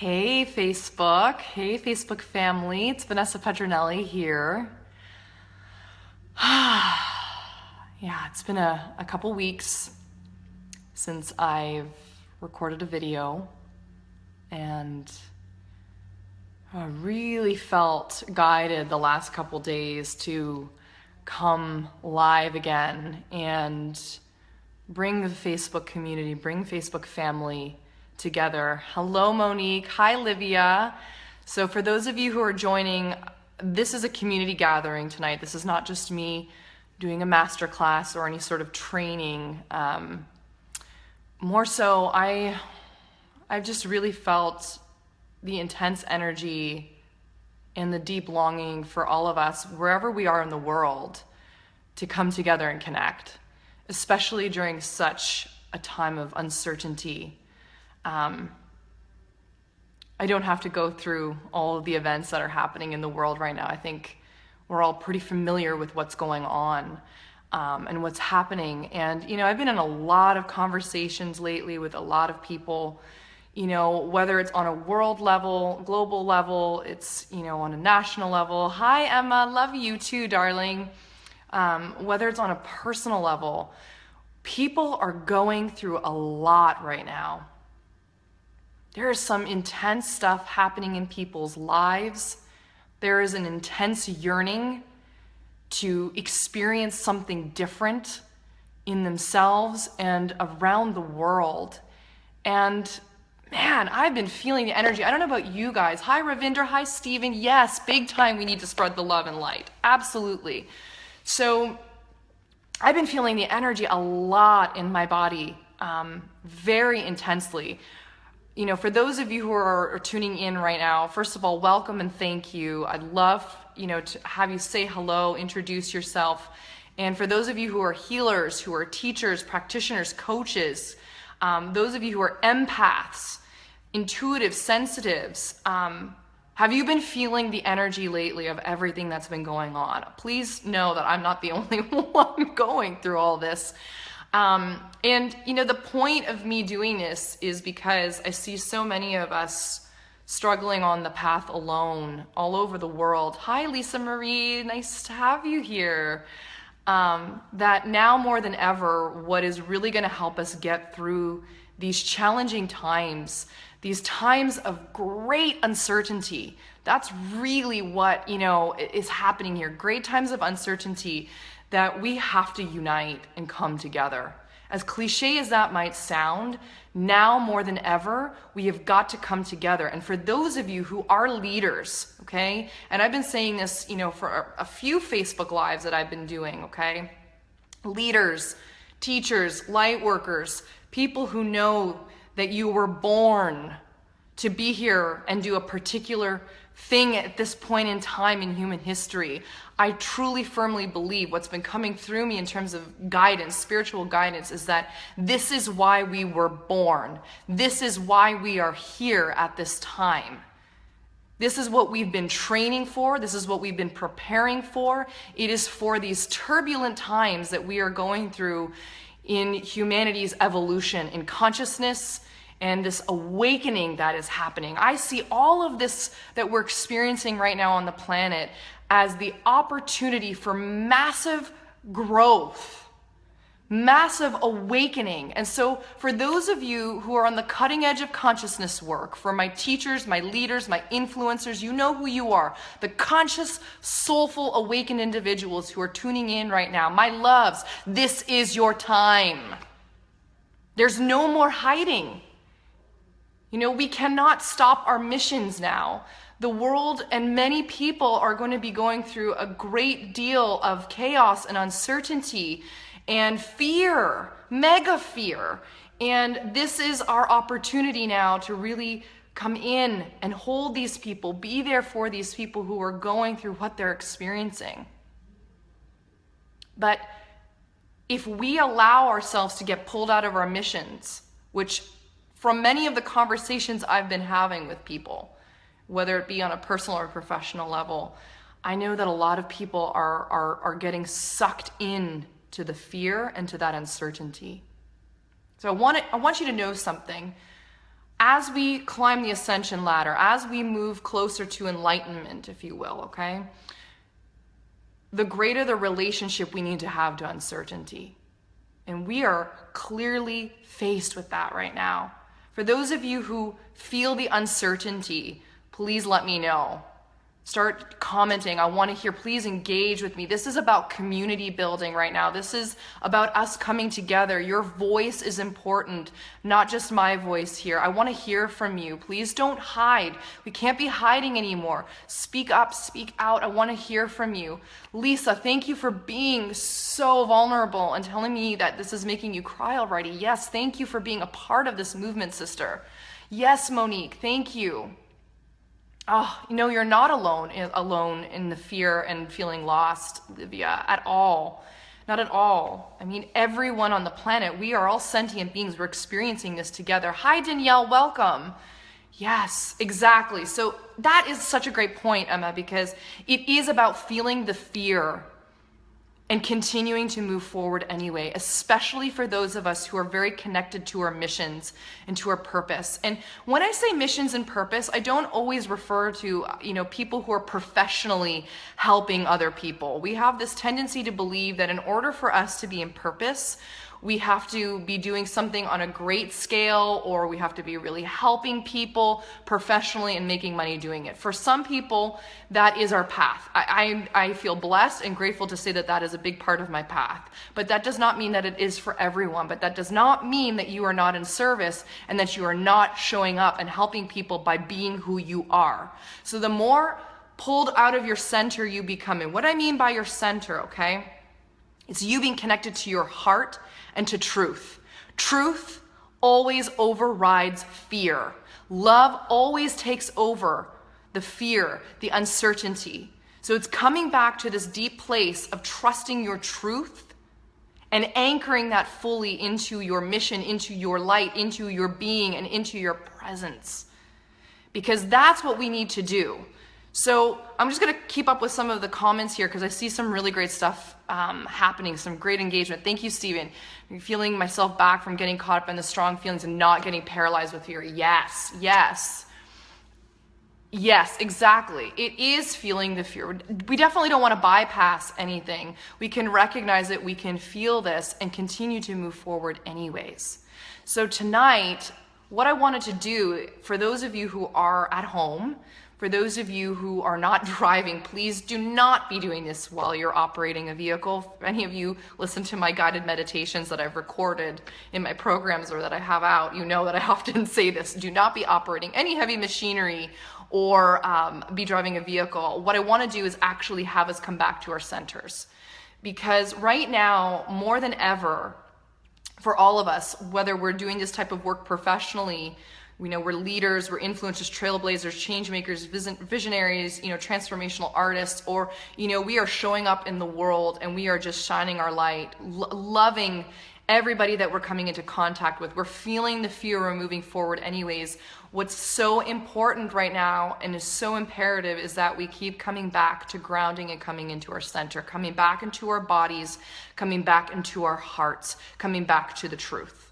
Hey Facebook family, it's Vanessa Petronelli here. Yeah, it's been a couple weeks since I've recorded a video, and I really felt guided the last couple days to come live again and bring the Facebook community, bring Facebook family together. Hello, Monique. Hi, Livia. So for those of you who are joining, this is a community gathering tonight. This is not just me doing a masterclass or any sort of training. More so, I've just really felt the intense energy and the deep longing for all of us, wherever we are in the world, to come together and connect, especially during such a time of uncertainty. I don't have to go through all of the events that are happening in the world right now. I think we're all pretty familiar with what's going on and what's happening. And, I've been in a lot of conversations lately with a lot of people, whether it's on a world level, global level, it's, on a national level. Hi, Emma. Love you too, darling. Whether it's on a personal level, people are going through a lot right now. There is some intense stuff happening in people's lives. There is an intense yearning to experience something different in themselves and around the world. And man, I've been feeling the energy. I don't know about you guys. Hi, Ravinder. Hi, Steven. Yes, big time we need to spread the love and light. Absolutely. So I've been feeling the energy a lot in my body, very intensely. For those of you who are tuning in right now, first of all, welcome and thank you. I'd love, to have you say hello, introduce yourself. And for those of you who are healers, who are teachers, practitioners, coaches, those of you who are empaths, intuitive, sensitives, have you been feeling the energy lately of everything that's been going on? Please know that I'm not the only one going through all this. The point of me doing this is because I see so many of us struggling on the path alone all over the world. Hi, Lisa Marie. Nice to have you here. That now more than ever, what is really going to help us get through these challenging times, these times of great uncertainty, that's really what, is happening here. Great times of uncertainty, that we have to unite and come together. As cliche as that might sound, now more than ever, we have got to come together. And for those of you who are leaders, okay, and I've been saying this, for a few Facebook Lives that I've been doing, okay, leaders, teachers, light workers, people who know that you were born to be here and do a particular thing at this point in time in human history. I truly firmly believe what's been coming through me in terms of guidance, spiritual guidance, is that this is why we were born. This is why we are here at this time. This is what we've been training for. This is what we've been preparing for. It is for these turbulent times that we are going through in humanity's evolution, in consciousness, and this awakening that is happening. I see all of this that we're experiencing right now on the planet as the opportunity for massive growth, massive awakening. And so for those of you who are on the cutting edge of consciousness work, for my teachers, my leaders, my influencers, you know who you are, the conscious, soulful, awakened individuals who are tuning in right now, my loves, this is your time. There's no more hiding. We cannot stop our missions now. The world and many people are going to be going through a great deal of chaos and uncertainty and fear, mega fear. And this is our opportunity now to really come in and hold these people, be there for these people who are going through what they're experiencing. But if we allow ourselves to get pulled out of our missions, which from many of the conversations I've been having with people, whether it be on a personal or professional level, I know that a lot of people are getting sucked in to the fear and to that uncertainty. So I want you to know something. as we climb the ascension ladder, as we move closer to enlightenment, if you will, okay, the greater the relationship we need to have to uncertainty. And we are clearly faced with that right now. For those of you who feel the uncertainty, please let me know. Start commenting. I want to hear. Please engage with me. This is about community building right now. This is about us coming together. Your voice is important, not just my voice here. I want to hear from you. Please don't hide. We can't be hiding anymore. Speak up, speak out. I want to hear from you. Lisa, thank you for being so vulnerable and telling me that this is making you cry already. Yes, thank you for being a part of this movement, sister. Yes, Monique, thank you. Oh, you're not alone in the fear and feeling lost, Livia, at all. Not at all. I mean, everyone on the planet, we are all sentient beings. We're experiencing this together. Hi, Danielle, welcome. Yes, exactly. So that is such a great point, Emma, because it is about feeling the fear and continuing to move forward anyway, especially for those of us who are very connected to our missions and to our purpose. And when I say missions and purpose, I don't always refer to, people who are professionally helping other people. We have this tendency to believe that in order for us to be in purpose, we have to be doing something on a great scale, or we have to be really helping people professionally and making money doing it. For some people, that is our path. I feel blessed and grateful to say that that is a big part of my path. But that does not mean that it is for everyone. But that does not mean that you are not in service and that you are not showing up and helping people by being who you are. So the more pulled out of your center you become, and what I mean by your center, okay, it's you being connected to your heart and to truth. Truth always overrides fear. Love always takes over the fear, the uncertainty. So it's coming back to this deep place of trusting your truth and anchoring that fully into your mission, into your light, into your being, and into your presence. Because that's what we need to do. So I'm just going to keep up with some of the comments here because I see some really great stuff happening, some great engagement. Thank you, Stephen. I'm feeling myself back from getting caught up in the strong feelings and not getting paralyzed with fear. Yes, yes. Yes, exactly. It is feeling the fear. We definitely don't want to bypass anything. We can recognize it, we can feel this, and continue to move forward anyways. So tonight, what I wanted to do, for those of you who are at home, for those of you who are not driving, please do not be doing this while you're operating a vehicle. If any of you listen to my guided meditations that I've recorded in my programs or that I have out, you know that I often say this. Do not be operating any heavy machinery or be driving a vehicle. What I want to do is actually have us come back to our centers. Because right now, more than ever, for all of us, whether we're doing this type of work professionally, we're leaders, we're influencers, trailblazers, changemakers, visionaries, transformational artists, or, we are showing up in the world and we are just shining our light, loving everybody that we're coming into contact with. We're feeling the fear, we're moving forward anyways. What's so important right now and is so imperative is that we keep coming back to grounding and coming into our center, coming back into our bodies, coming back into our hearts, coming back to the truth.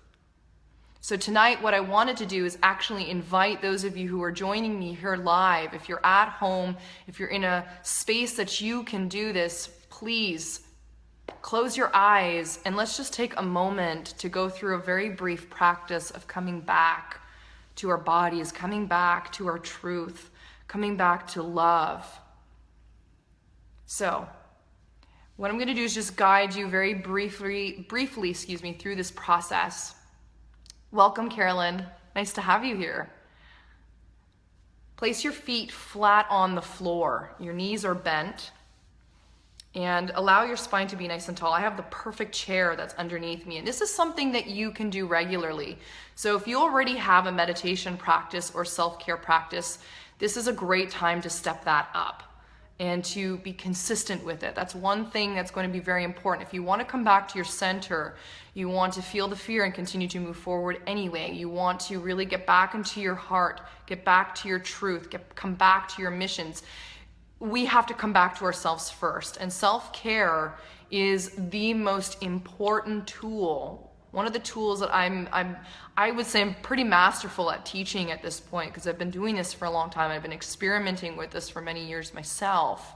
So tonight, what I wanted to do is actually invite those of you who are joining me here live. If you're at home, if you're in a space that you can do this, please close your eyes and let's just take a moment to go through a very brief practice of coming back to our bodies, coming back to our truth, coming back to love. So what I'm going to do is just guide you very briefly, through this process. Welcome, Carolyn. Nice to have you here. Place your feet flat on the floor. Your knees are bent. And allow your spine to be nice and tall. I have the perfect chair that's underneath me. And this is something that you can do regularly. So if you already have a meditation practice or self-care practice, this is a great time to step that up and to be consistent with it. That's one thing that's going to be very important. If you want to come back to your center, you want to feel the fear and continue to move forward anyway, you want to really get back into your heart, get back to your truth, come back to your missions, we have to come back to ourselves first. And self-care is the most important tool One of the tools that I would say I'm pretty masterful at teaching at this point, because I've been doing this for a long time. I've been experimenting with this for many years myself.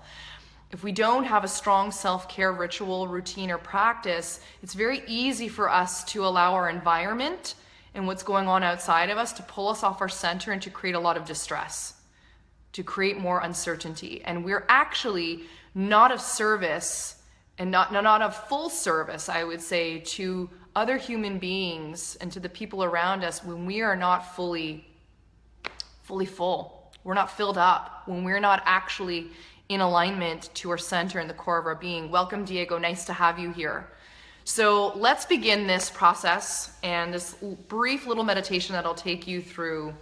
If we don't have a strong self-care ritual, routine, or practice, it's very easy for us to allow our environment and what's going on outside of us to pull us off our center and to create a lot of distress, to create more uncertainty. And we're actually not of service, and not of full service, I would say, to other human beings and to the people around us when we are not fully full. We're not filled up, when we're not actually in alignment to our center and the core of our being. Welcome, Diego. Nice to have you here. So let's begin this process and this brief little meditation that I'll take you through.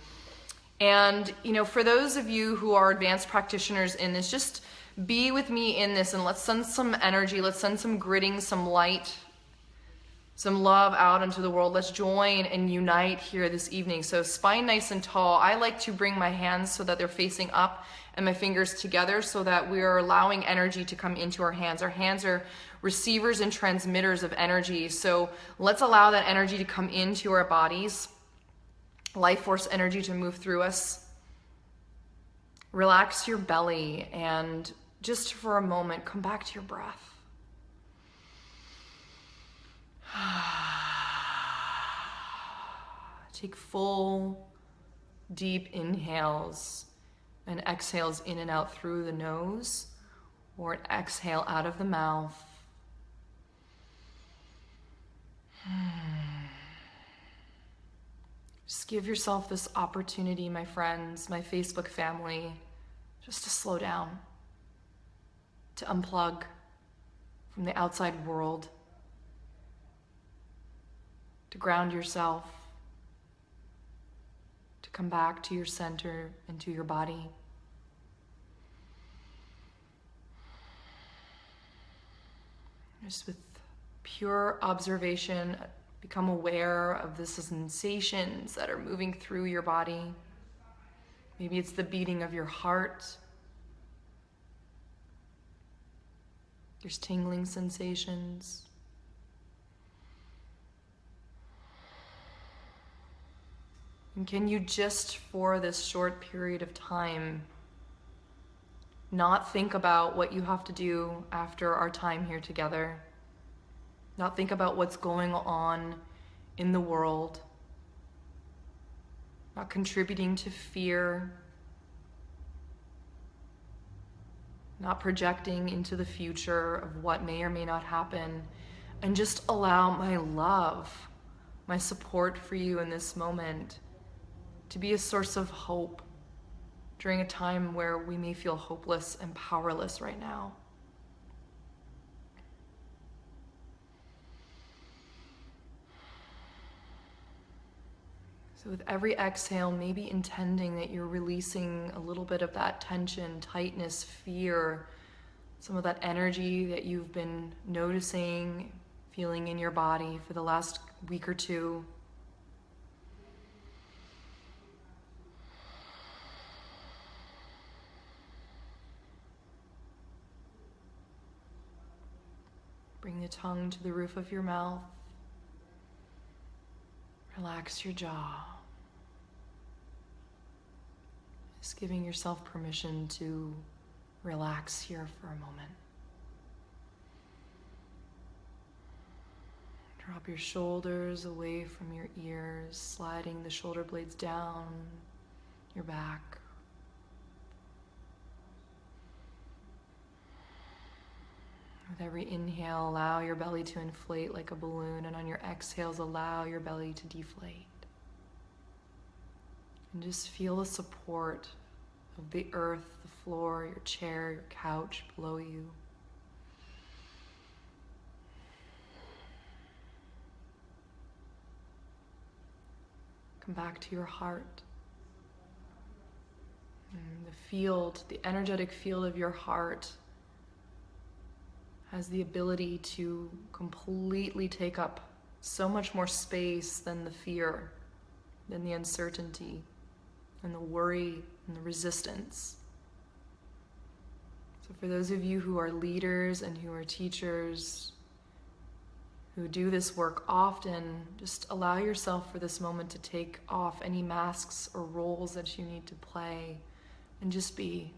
And, for those of you who are advanced practitioners in this, just be with me in this, and let's send some energy, let's send some gritting, some light, some love out into the world. Let's join and unite here this evening. So spine nice and tall. I like to bring my hands so that they're facing up and my fingers together, so that we are allowing energy to come into our hands. Our hands are receivers and transmitters of energy. So let's allow that energy to come into our bodies, life force energy to move through us. Relax your belly, and just for a moment, come back to your breath. Take full, deep inhales and exhales in and out through the nose, or an exhale out of the mouth. Just give yourself this opportunity, my friends, my Facebook family, just to slow down, to unplug from the outside world, to ground yourself, to come back to your center and to your body. Just with pure observation, become aware of the sensations that are moving through your body. Maybe it's the beating of your heart. There's tingling sensations. And can you just, for this short period of time, not think about what you have to do after our time here together? Not think about what's going on in the world. Not contributing to fear. Not projecting into the future of what may or may not happen. And just allow my love, my support for you in this moment to be a source of hope during a time where we may feel hopeless and powerless right now. So with every exhale, maybe intending that you're releasing a little bit of that tension, tightness, fear, some of that energy that you've been noticing, feeling in your body for the last week or two. Bring the tongue to the roof of your mouth. Relax your jaw. Just giving yourself permission to relax here for a moment. Drop your shoulders away from your ears, sliding the shoulder blades down your back. With every inhale, allow your belly to inflate like a balloon, and on your exhales, allow your belly to deflate. And just feel the support of the earth, the floor, your chair, your couch below you. Come back to your heart. And the field, the energetic field of your heart has the ability to completely take up so much more space than the fear, than the uncertainty, and the worry, and the resistance. So for those of you who are leaders and who are teachers, who do this work often, just allow yourself for this moment to take off any masks or roles that you need to play and just be.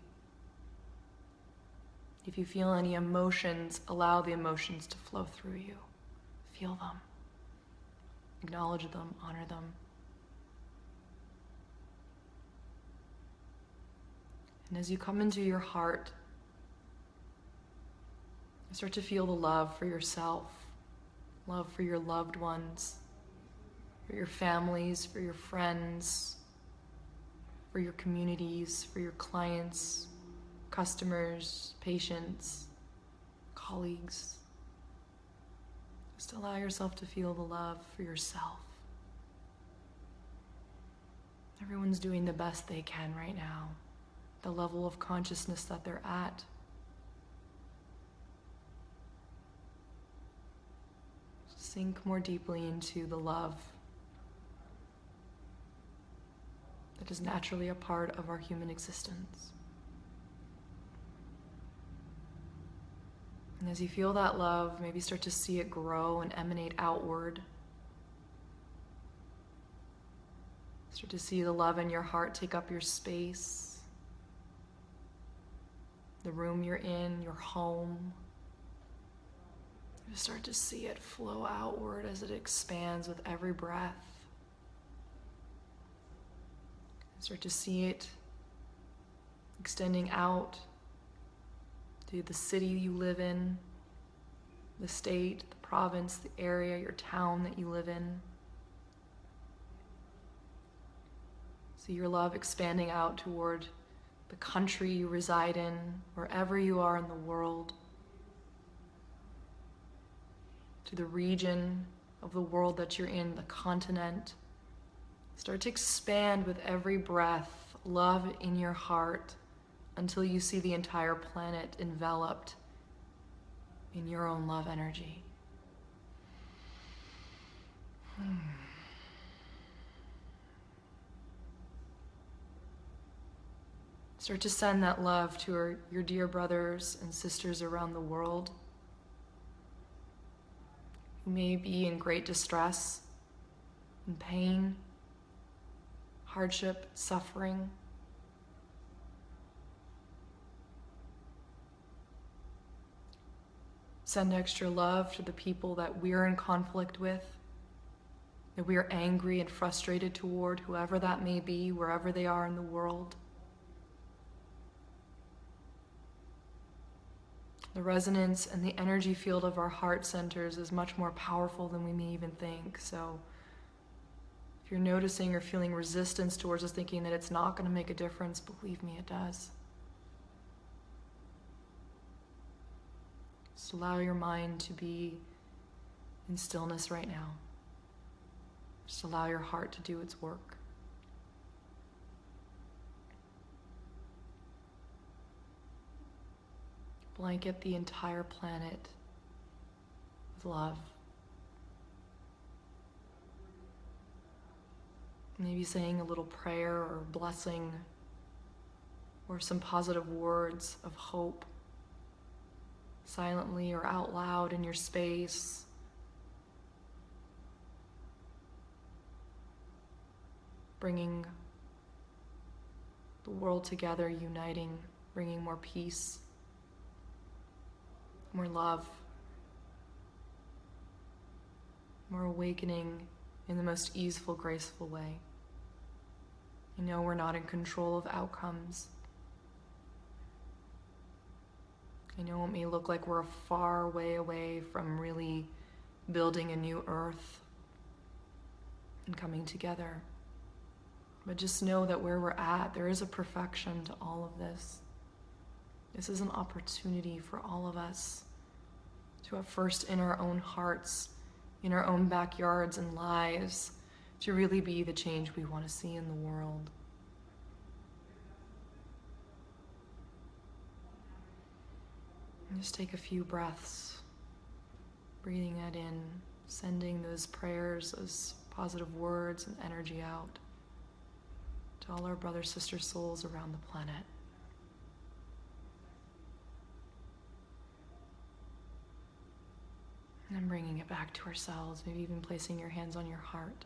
If you feel any emotions, allow the emotions to flow through you. Feel them. Acknowledge them, honor them. And as you come into your heart, start to feel the love for yourself, love for your loved ones, for your families, for your friends, for your communities, for your clients, customers, patients, colleagues. Just allow yourself to feel the love for yourself. Everyone's doing the best they can right now, the level of consciousness that they're at. Sink more deeply into the love that is naturally a part of our human existence. And as you feel that love, maybe start to see it grow and emanate outward. Start to see the love in your heart take up your space, the room you're in, your home. You start to see it flow outward as it expands with every breath. Start to see it extending out to the city you live in, the state, the province, the area, your town that you live in. See your love expanding out toward the country you reside in, wherever you are in the world, to the region of the world that you're in, the continent. Start to expand with every breath, love in your heart, until you see the entire planet enveloped in your own love energy. Start to send that love to your dear brothers and sisters around the world who may be in great distress, in pain, hardship, suffering. Send extra love to the people that we're in conflict with, that we are angry and frustrated toward, whoever that may be, wherever they are in the world. The resonance and the energy field of our heart centers is much more powerful than we may even think. So if you're noticing or feeling resistance towards us, thinking that it's not going to make a difference, believe me, it does. Just allow your mind to be in stillness right now. Just allow your heart to do its work. Blanket the entire planet with love. Maybe saying a little prayer or blessing or some positive words of hope, silently or out loud in your space. Bringing the world together, uniting, bringing more peace, more love, more awakening in the most easeful, graceful way. You know we're not in control of outcomes. I know it may look like we're a far way away from really building a new earth and coming together. But just know that where we're at, there is a perfection to all of this. This is an opportunity for all of us to have first in our own hearts, in our own backyards and lives, to really be the change we want to see in the world. And just take a few breaths, breathing that in, sending those prayers, those positive words and energy out to all our brother, sister souls around the planet. And then bringing it back to ourselves, maybe even placing your hands on your heart.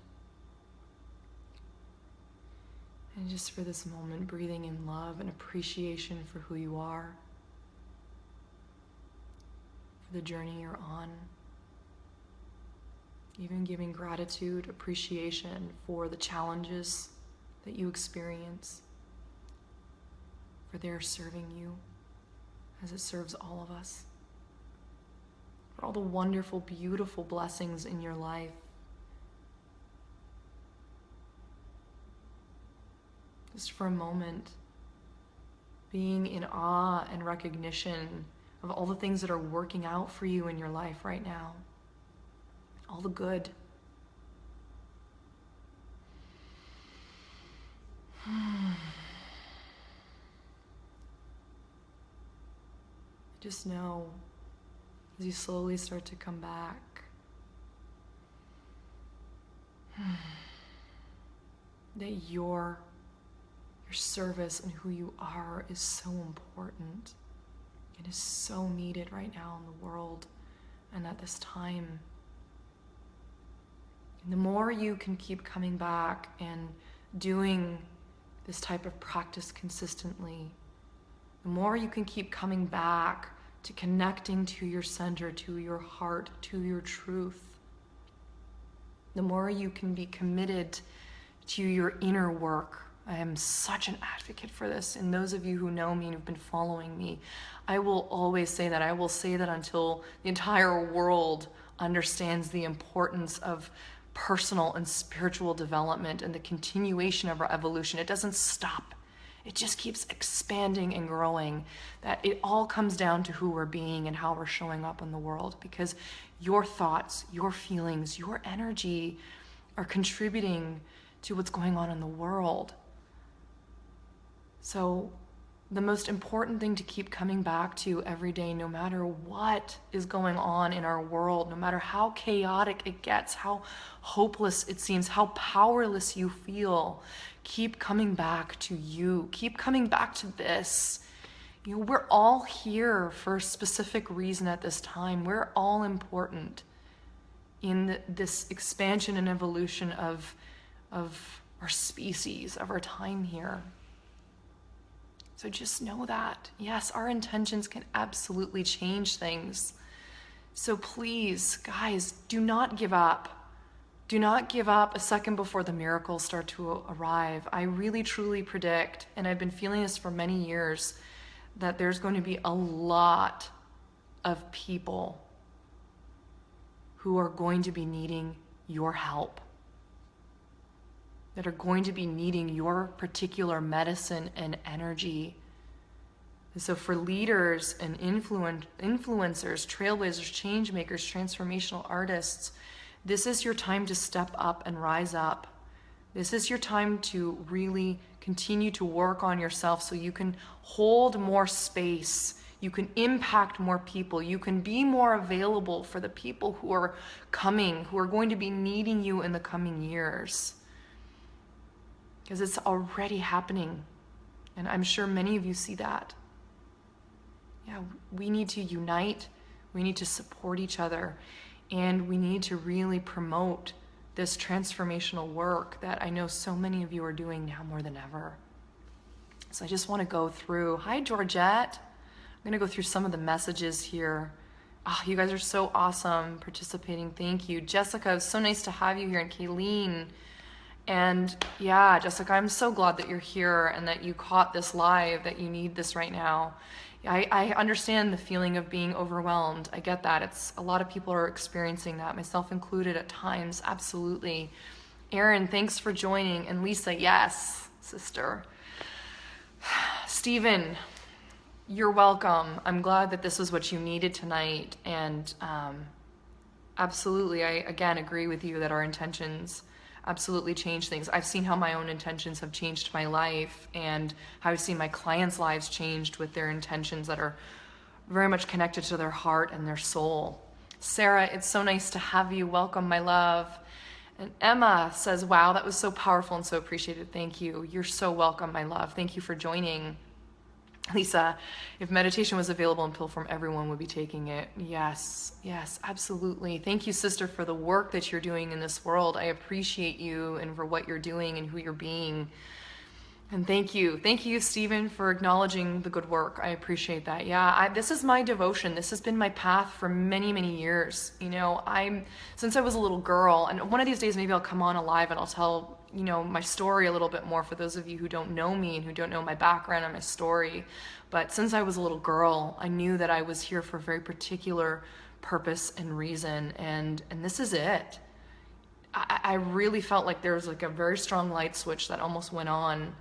And just for this moment, breathing in love and appreciation for who you are, for the journey you're on. Even giving gratitude, appreciation for the challenges that you experience, for they're serving you as it serves all of us. For all the wonderful, beautiful blessings in your life. Just for a moment, being in awe and recognition of all the things that are working out for you in your life right now. All the good. Just know, as you slowly start to come back, that your service and who you are is so important. It is so needed right now in the world and at this time. And the more you can keep coming back and doing this type of practice consistently, the more you can keep coming back to connecting to your center, to your heart, to your truth, the more you can be committed to your inner work. I am such an advocate for this. And those of you who know me and have been following me, I will always say that. I will say that until the entire world understands the importance of personal and spiritual development and the continuation of our evolution. It doesn't stop. It just keeps expanding and growing. That it all comes down to who we're being and how we're showing up in the world, because your thoughts, your feelings, your energy are contributing to what's going on in the world. So the most important thing to keep coming back to every day, no matter what is going on in our world, no matter how chaotic it gets, how hopeless it seems, how powerless you feel, keep coming back to you. Keep coming back to this. You know, we're all here for a specific reason at this time. We're all important in this expansion and evolution of our species, of our time here. So just know that, yes, our intentions can absolutely change things. So please, guys, do not give up. Do not give up a second before the miracles start to arrive. I really, truly predict, and I've been feeling this for many years, that there's going to be a lot of people who are going to be needing your help, that are going to be needing your particular medicine and energy. And so for leaders and influencers, trailblazers, changemakers, transformational artists, this is your time to step up and rise up. This is your time to really continue to work on yourself so you can hold more space, you can impact more people, you can be more available for the people who are coming, who are going to be needing you in the coming years. Because it's already happening. And I'm sure many of you see that. Yeah, we need to unite. We need to support each other. And we need to really promote this transformational work that I know so many of you are doing now more than ever. So I just want to go through. Hi, Georgette. I'm going to go through some of the messages here. Oh, you guys are so awesome participating. Thank you. Jessica, it's so nice to have you here. And Kayleen. And yeah, Jessica, I'm so glad that you're here and that you caught this live, that you need this right now. I understand the feeling of being overwhelmed. I get that. It's a lot of people are experiencing that, myself included at times. Absolutely. Erin, thanks for joining. And Lisa, yes, sister. Stephen, you're welcome. I'm glad that this was what you needed tonight. And absolutely, I again agree with you that our intentions absolutely change things. I've seen how my own intentions have changed my life, and how I've seen my clients' lives changed with their intentions that are very much connected to their heart and their soul. Sarah, it's so nice to have you. Welcome, my love. And Emma says, wow, that was so powerful and so appreciated. Thank you. You're so welcome, my love. Thank you for joining. Lisa, if meditation was available in pill form, everyone would be taking it. Yes, yes, absolutely. Thank you, sister, for the work that you're doing in this world. I appreciate you and for what you're doing and who you're being. And thank you, Stephen, for acknowledging the good work. I appreciate that. Yeah, this is my devotion. This has been my path for many, many years. You know, since I was a little girl, and one of these days maybe I'll come on live and I'll tell, you know, my story a little bit more for those of you who don't know me and who don't know my background and my story. But since I was a little girl, I knew that I was here for a very particular purpose and reason, and this is it. I really felt like there was like a very strong light switch that almost went on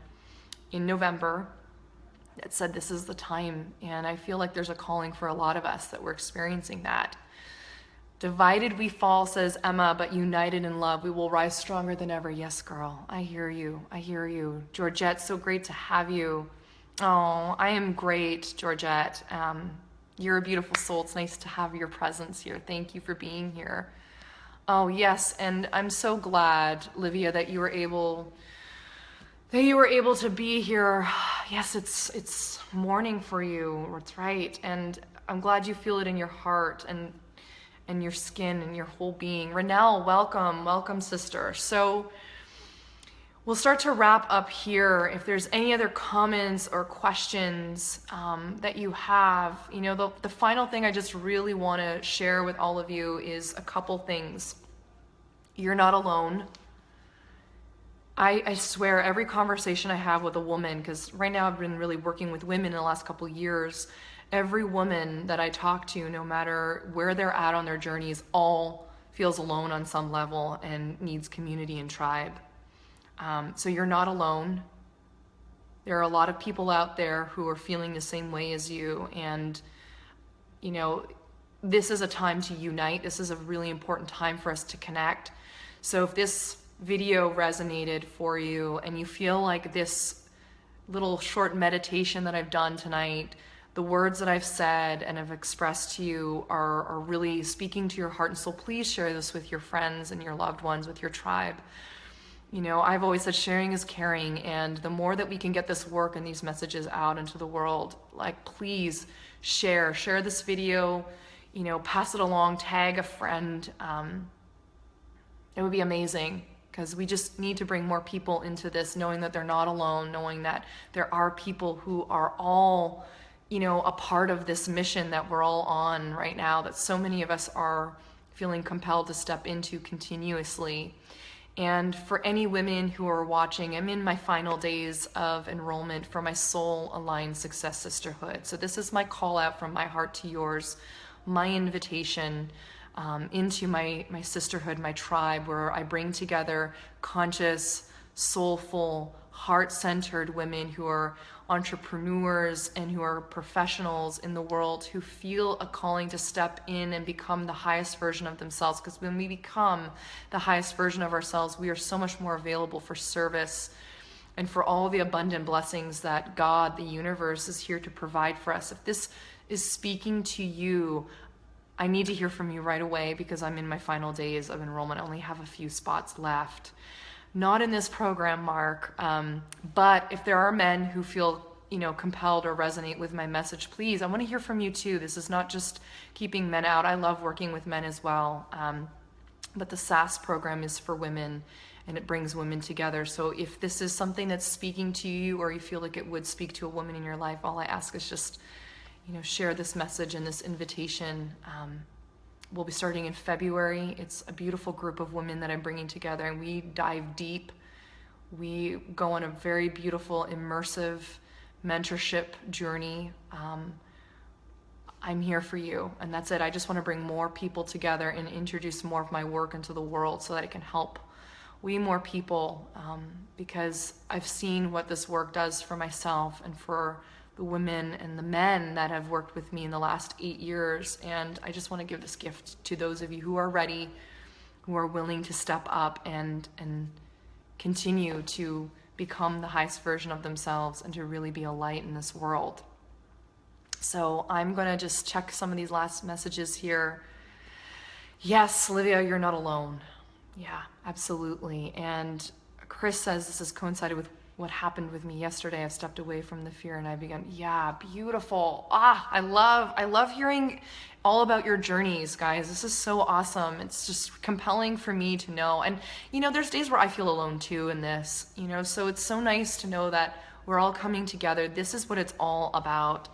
in November that said this is the time, and I feel like there's a calling for a lot of us that we're experiencing that. Divided we fall, says Emma, but united in love we will rise stronger than ever. Yes, girl, I hear you. Georgette, so great to have you. Oh, I am great, Georgette. You're a beautiful soul. It's nice to have your presence here. Thank you for being here. Oh yes, and I'm so glad, Livia, that you were able to be here. Yes, it's morning for you. That's right. And I'm glad you feel it in your heart and your skin and your whole being. Renelle, welcome, sister. So we'll start to wrap up here. If there's any other comments or questions that you have, you know, the final thing I just really want to share with all of you is a couple things. You're not alone. I swear every conversation I have with a woman, because right now I've been really working with women in the last couple of years, every woman that I talk to, no matter where they're at on their journeys, all feels alone on some level and needs community and tribe. So you're not alone. There are a lot of people out there who are feeling the same way as you, and you know, this is a time to unite. This is a really important time for us to connect. So if this video resonated for you and you feel like this little short meditation that I've done tonight, the words that I've said and have expressed to you are really speaking to your heart and soul, please share this with your friends and your loved ones, with your tribe. You know, I've always said sharing is caring, and the more that we can get this work and these messages out into the world, like, please share this video, you know, pass it along, tag a friend. It would be amazing, because we just need to bring more people into this, knowing that they're not alone, knowing that there are people who are all, you know, a part of this mission that we're all on right now, that so many of us are feeling compelled to step into continuously. And for any women who are watching, I'm in my final days of enrollment for my Soul Aligned Success Sisterhood. So this is my call out from my heart to yours, my invitation into my sisterhood, my tribe, where I bring together conscious, soulful, heart-centered women who are entrepreneurs and who are professionals in the world, who feel a calling to step in and become the highest version of themselves. Because when we become the highest version of ourselves, we are so much more available for service and for all the abundant blessings that God, the universe, is here to provide for us. If this is speaking to you, I need to hear from you right away, because I'm in my final days of enrollment. I only have a few spots left. Not in this program, Mark, but if there are men who feel, you know, compelled or resonate with my message, please, I want to hear from you too. This is not just keeping men out. I love working with men as well, but the SAS program is for women, and it brings women together. So if this is something that's speaking to you, or you feel like it would speak to a woman in your life, all I ask is just, you know, share this message and this invitation. We'll be starting in February. It's a beautiful group of women that I'm bringing together, and we dive deep. We go on a very beautiful, immersive mentorship journey. I'm here for you, and that's it. I just want to bring more people together and introduce more of my work into the world so that it can help way more people, because I've seen what this work does for myself and for the women and the men that have worked with me in the last 8 years. And I just want to give this gift to those of you who are ready, who are willing to step up and continue to become the highest version of themselves and to really be a light in this world. So I'm going to just check some of these last messages here. Yes, Livia, you're not alone. Yeah, absolutely. And Chris says this has coincided with what happened with me yesterday. I've stepped away from the fear and I began, yeah, beautiful. I love hearing all about your journeys, guys. This is so awesome. It's just compelling for me to know. And, there's days where I feel alone too in this, so it's so nice to know that we're all coming together. This is what it's all about.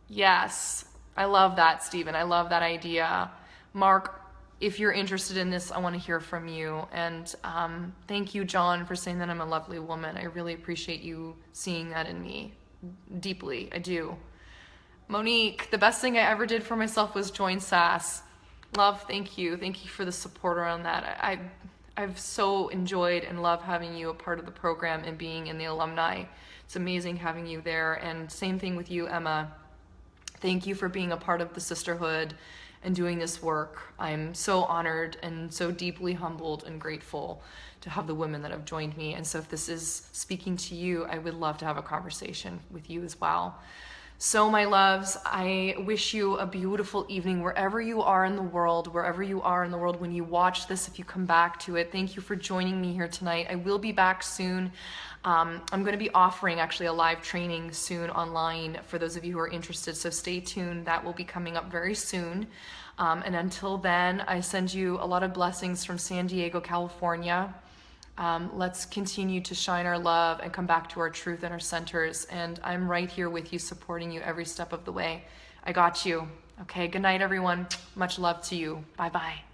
Yes. I love that, Stephen. I love that idea. Mark, if you're interested in this, I want to hear from you. And thank you, John, for saying that I'm a lovely woman. I really appreciate you seeing that in me deeply. I do. Monique, the best thing I ever did for myself was join SAS. Love, thank you. Thank you for the support around that. I've so enjoyed and love having you a part of the program and being in the alumni. It's amazing having you there. And same thing with you, Emma. Thank you for being a part of the sisterhood and doing this work. I'm so honored and so deeply humbled and grateful to have the women that have joined me. And so if this is speaking to you, I would love to have a conversation with you as well. So my loves, I wish you a beautiful evening wherever you are in the world, when you watch this, if you come back to it. Thank you for joining me here tonight. I will be back soon. I'm going to be offering actually a live training soon online for those of you who are interested. So stay tuned. That will be coming up very soon. And until then, I send you a lot of blessings from San Diego, California. Let's continue to shine our love and come back to our truth and our centers. And I'm right here with you, supporting you every step of the way. I got you. Okay, good night, everyone. Much love to you. Bye-bye.